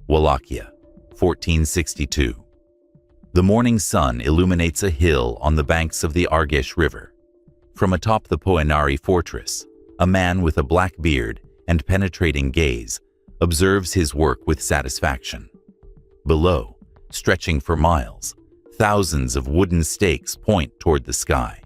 Wallachia, 1462. The morning sun illuminates a hill on the banks of the Argeș River. From atop the Poenari fortress, a man with a black beard and penetrating gaze observes his work with satisfaction. Below, stretching for miles, thousands of wooden stakes point toward the sky.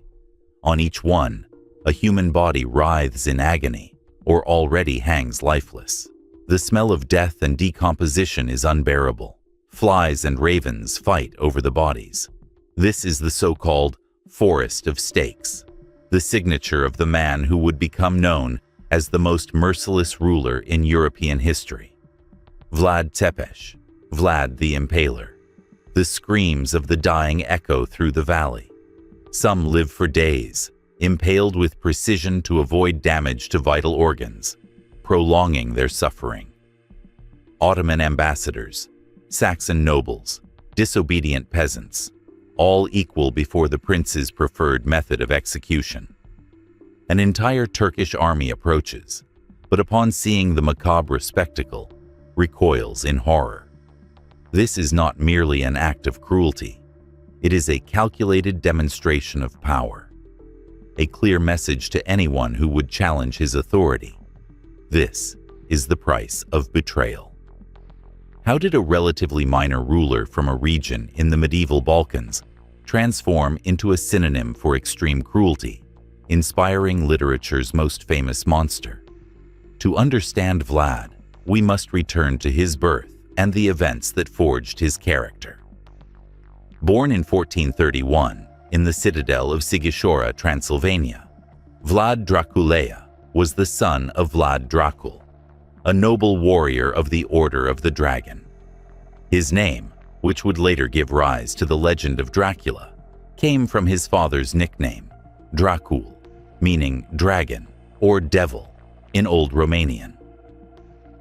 On each one, a human body writhes in agony or already hangs lifeless. The smell of death and decomposition is unbearable. Flies and ravens fight over the bodies. This is the so-called forest of stakes, the signature of the man who would become known as the most merciless ruler in European history. Vlad Tepes, Vlad the Impaler. The screams of the dying echo through the valley. Some live for days, impaled with precision to avoid damage to vital organs, prolonging their suffering. Ottoman ambassadors, Saxon nobles, disobedient peasants, all equal before the prince's preferred method of execution. An entire Turkish army approaches, but upon seeing the macabre spectacle, recoils in horror. This is not merely an act of cruelty. It is a calculated demonstration of power, a clear message to anyone who would challenge his authority. This is the price of betrayal. How did a relatively minor ruler from a region in the medieval Balkans transform into a synonym for extreme cruelty, inspiring literature's most famous monster? To understand Vlad, we must return to his birth and the events that forged his character. Born in 1431 in the citadel of Sighișoara, Transylvania, Vlad Draculea was the son of Vlad Dracul, a noble warrior of the Order of the Dragon. His name, which would later give rise to the legend of Dracula, came from his father's nickname, Dracul, meaning dragon or devil in Old Romanian.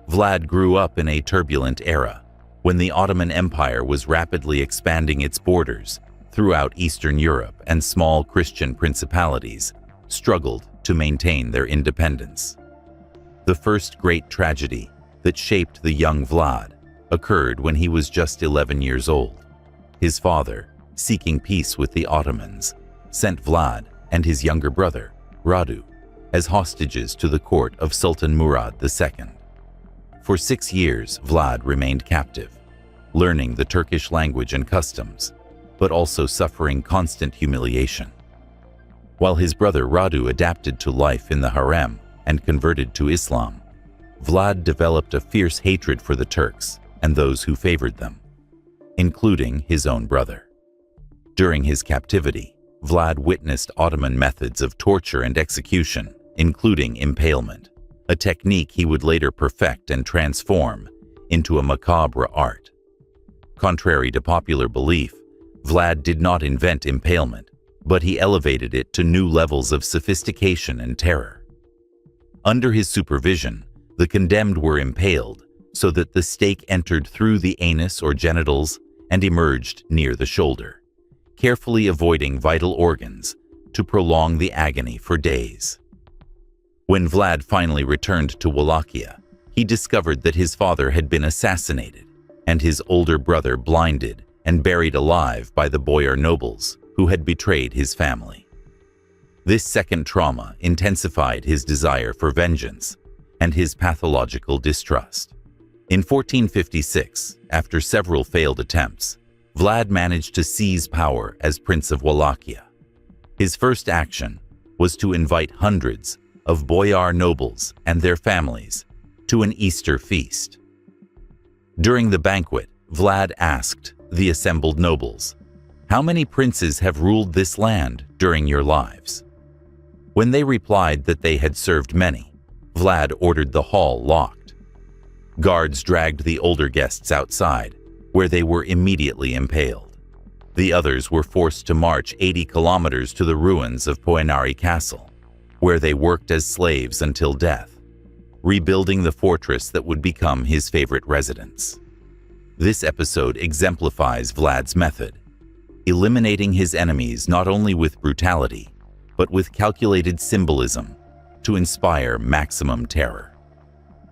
Vlad grew up in a turbulent era when the Ottoman Empire was rapidly expanding its borders throughout Eastern Europe, and small Christian principalities struggled to maintain their independence. The first great tragedy that shaped the young Vlad occurred when he was just 11 years old. His father, seeking peace with the Ottomans, sent Vlad and his younger brother, Radu, as hostages to the court of Sultan Murad II. For 6 years, Vlad remained captive, learning the Turkish language and customs, but also suffering constant humiliation. While his brother Radu adapted to life in the harem and converted to Islam, Vlad developed a fierce hatred for the Turks and those who favored them, including his own brother. During his captivity, Vlad witnessed Ottoman methods of torture and execution, including impalement, a technique he would later perfect and transform into a macabre art. Contrary to popular belief, Vlad did not invent impalement, but he elevated it to new levels of sophistication and terror. Under his supervision, the condemned were impaled so that the stake entered through the anus or genitals and emerged near the shoulder, carefully avoiding vital organs to prolong the agony for days. When Vlad finally returned to Wallachia, he discovered that his father had been assassinated and his older brother blinded and buried alive by the boyar nobles who had betrayed his family. This second trauma intensified his desire for vengeance and his pathological distrust. In 1456, after several failed attempts, Vlad managed to seize power as Prince of Wallachia. His first action was to invite hundreds of boyar nobles and their families to an Easter feast. During the banquet, Vlad asked the assembled nobles, "How many princes have ruled this land during your lives?" When they replied that they had served many, Vlad ordered the hall locked. Guards dragged the older guests outside, where they were immediately impaled. The others were forced to march 80 kilometers to the ruins of Poenari Castle, where they worked as slaves until death, rebuilding the fortress that would become his favorite residence. This episode exemplifies Vlad's method, eliminating his enemies not only with brutality, but with calculated symbolism to inspire maximum terror.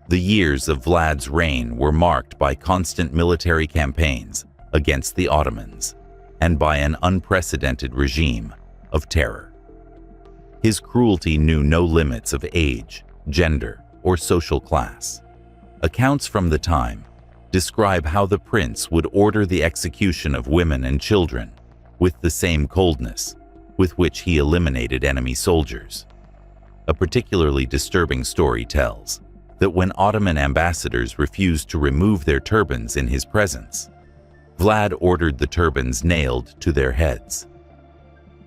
The years of Vlad's reign were marked by constant military campaigns against the Ottomans and by an unprecedented regime of terror. His cruelty knew no limits of age, gender, or social class. Accounts from the time describe how the prince would order the execution of women and children with the same coldness with which he eliminated enemy soldiers. A particularly disturbing story tells that when Ottoman ambassadors refused to remove their turbans in his presence, Vlad ordered the turbans nailed to their heads.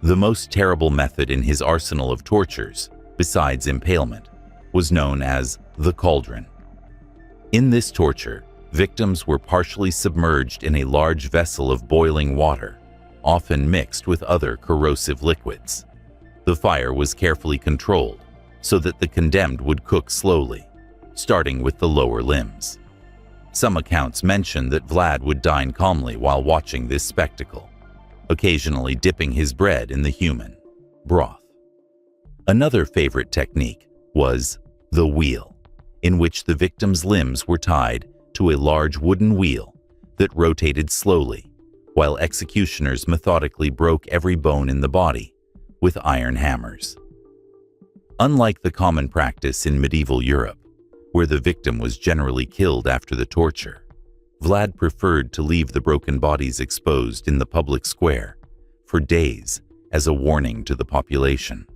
The most terrible method in his arsenal of tortures, besides impalement, was known as the cauldron. In this torture, victims were partially submerged in a large vessel of boiling water, often mixed with other corrosive liquids. The fire was carefully controlled so that the condemned would cook slowly, starting with the lower limbs. Some accounts mention that Vlad would dine calmly while watching this spectacle, occasionally dipping his bread in the human broth. Another favorite technique was the wheel, in which the victim's limbs were tied to a large wooden wheel that rotated slowly, while executioners methodically broke every bone in the body with iron hammers. Unlike the common practice in medieval Europe, where the victim was generally killed after the torture, Vlad preferred to leave the broken bodies exposed in the public square for days as a warning to the population.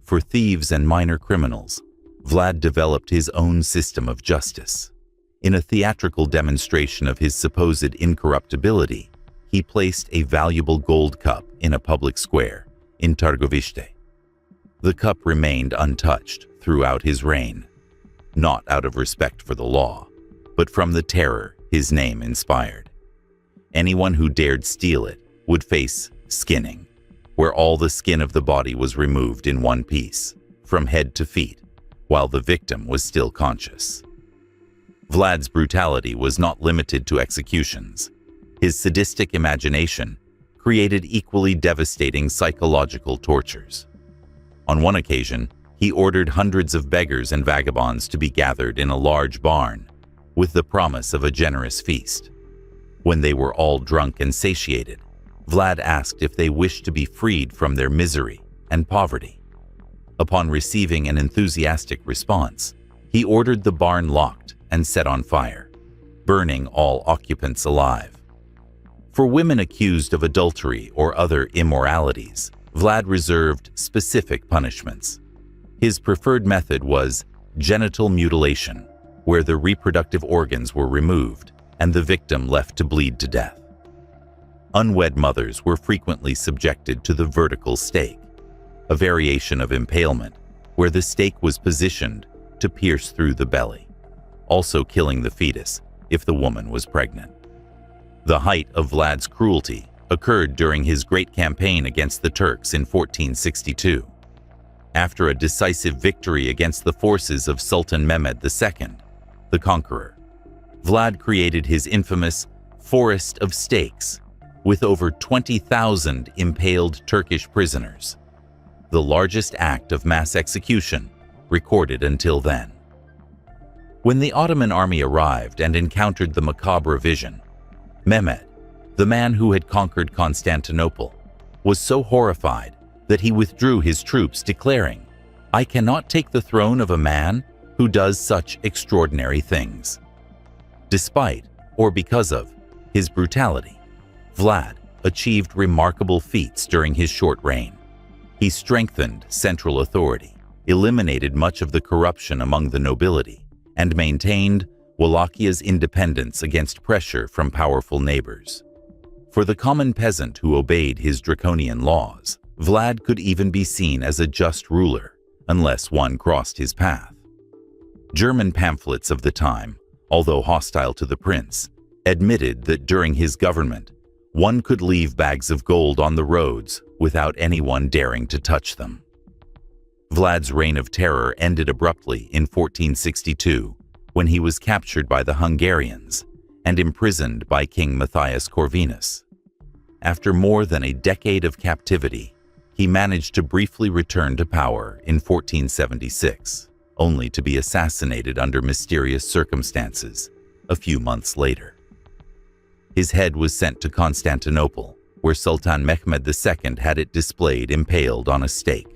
For thieves and minor criminals, Vlad developed his own system of justice. In a theatrical demonstration of his supposed incorruptibility, he placed a valuable gold cup in a public square in Targovište. The cup remained untouched throughout his reign, not out of respect for the law, but from the terror his name inspired. Anyone who dared steal it would face skinning, where all the skin of the body was removed in one piece, from head to feet, while the victim was still conscious. Vlad's brutality was not limited to executions. His sadistic imagination created equally devastating psychological tortures. On one occasion, he ordered hundreds of beggars and vagabonds to be gathered in a large barn, with the promise of a generous feast. When they were all drunk and satiated, Vlad asked if they wished to be freed from their misery and poverty. Upon receiving an enthusiastic response, he ordered the barn locked and set on fire, burning all occupants alive. For women accused of adultery or other immoralities, Vlad reserved specific punishments. His preferred method was genital mutilation, where the reproductive organs were removed and the victim left to bleed to death. Unwed mothers were frequently subjected to the vertical stake, a variation of impalement where the stake was positioned to pierce through the belly, also killing the fetus if the woman was pregnant. The height of Vlad's cruelty occurred during his great campaign against the Turks in 1462. After a decisive victory against the forces of Sultan Mehmed II, the Conqueror, Vlad created his infamous Forest of Stakes with over 20,000 impaled Turkish prisoners, the largest act of mass execution recorded until then. When the Ottoman army arrived and encountered the macabre vision, Mehmed, the man who had conquered Constantinople, was so horrified that he withdrew his troops, declaring, "I cannot take the throne of a man who does such extraordinary things." Despite, or because of, his brutality, Vlad achieved remarkable feats during his short reign. He strengthened central authority, eliminated much of the corruption among the nobility, and maintained Wallachnia's independence against pressure from powerful neighbors. For the common peasant who obeyed his draconian laws, Vlad could even be seen as a just ruler, unless one crossed his path. German pamphlets of the time, although hostile to the prince, admitted that during his government, one could leave bags of gold on the roads without anyone daring to touch them. Vlad's reign of terror ended abruptly in 1462, when he was captured by the Hungarians and imprisoned by King Matthias Corvinus. After more than a decade of captivity, he managed to briefly return to power in 1476. only to be assassinated under mysterious circumstances a few months later. His head was sent to Constantinople, where Sultan Mehmed II had it displayed impaled on a stake,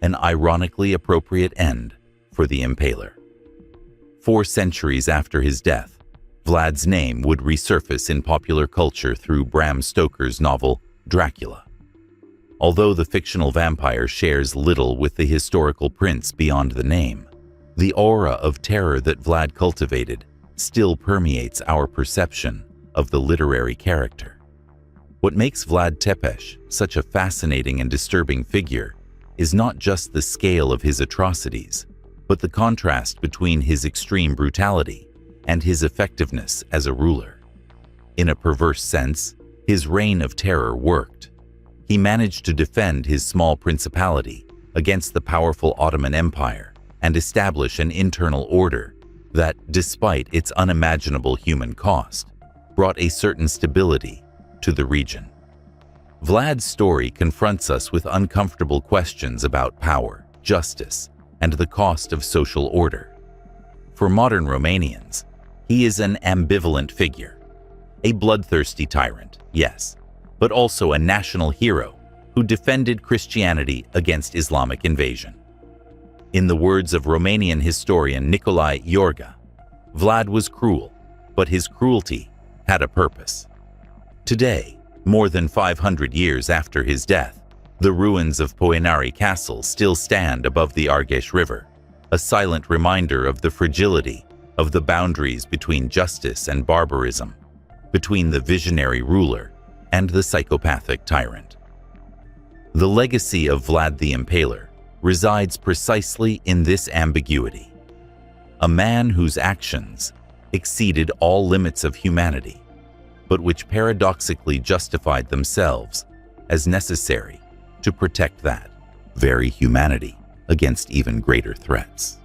an ironically appropriate end for the impaler. 4 centuries after his death, Vlad's name would resurface in popular culture through Bram Stoker's novel Dracula. Although the fictional vampire shares little with the historical prince beyond the name, the aura of terror that Vlad cultivated still permeates our perception of the literary character. What makes Vlad Tepes such a fascinating and disturbing figure is not just the scale of his atrocities, but the contrast between his extreme brutality and his effectiveness as a ruler. In a perverse sense, his reign of terror worked. He managed to defend his small principality against the powerful Ottoman Empire and establish an internal order that, despite its unimaginable human cost, brought a certain stability to the region. Vlad's story confronts us with uncomfortable questions about power, justice, and the cost of social order. For modern Romanians, he is an ambivalent figure. A bloodthirsty tyrant, yes, but also a national hero who defended Christianity against Islamic invasion. In the words of Romanian historian Nicolae Iorga, Vlad was cruel, but his cruelty had a purpose. Today, more than 500 years after his death, the ruins of Poenari Castle still stand above the Argeș River, a silent reminder of the fragility of the boundaries between justice and barbarism, between the visionary ruler and the psychopathic tyrant. The legacy of Vlad the Impaler resides precisely in this ambiguity. A man whose actions exceeded all limits of humanity, but which paradoxically justified themselves as necessary to protect that very humanity against even greater threats.